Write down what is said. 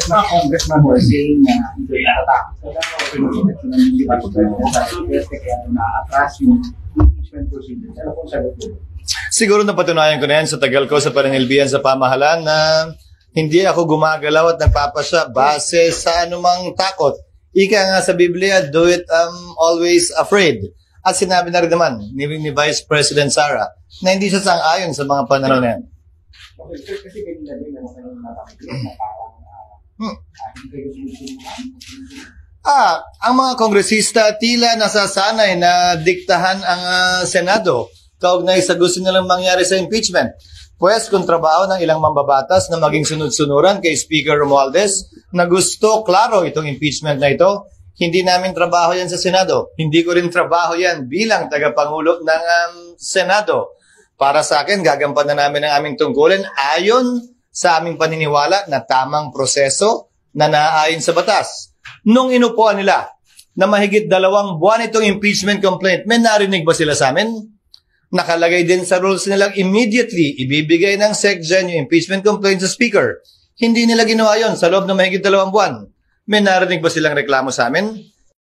there's mga congressman who are saying na hindi natatakot sa hindi ba ito kaya na-atras yung impeachment procedure. Ano kung sagot ko? Siguro napatunayan ko na yan sa tagal ko sa pananilbihan sa pamahalaan na hindi ako gumagalaw at nagpapasya base sa anumang takot. Ika nga sa Biblia, do it always afraid. At sinabi na rin naman ni Vice President Sara na hindi siya sang-ayon sa mga pananaw na yan. Okay, kasi ganyan na din na parang ang mga kongresista tila nasasanay na diktahan ang Senado kaugnay sa gusto nilang mangyari sa impeachment. Pues kung trabaho ng ilang mambabatas na maging sunod-sunuran kay Speaker Romualdez na gusto klaro itong impeachment na ito, hindi namin trabaho yan sa Senado. Hindi ko rin trabaho yan bilang tagapangulo ng Senado. Para sa akin, gagampanan namin ang aming tungkulin ayon sa aming paniniwala na tamang proseso na naaayon sa batas. Nung inupuan nila na mahigit 2 buwan itong impeachment complaint, may narinig ba sila sa amin? Nakalagay din sa rules nilang immediately ibibigay ng SecGen yung impeachment complaint sa Speaker. Hindi nila ginawa yon sa loob ng mahigit 2 buwan. May narinig ba silang reklamo sa amin?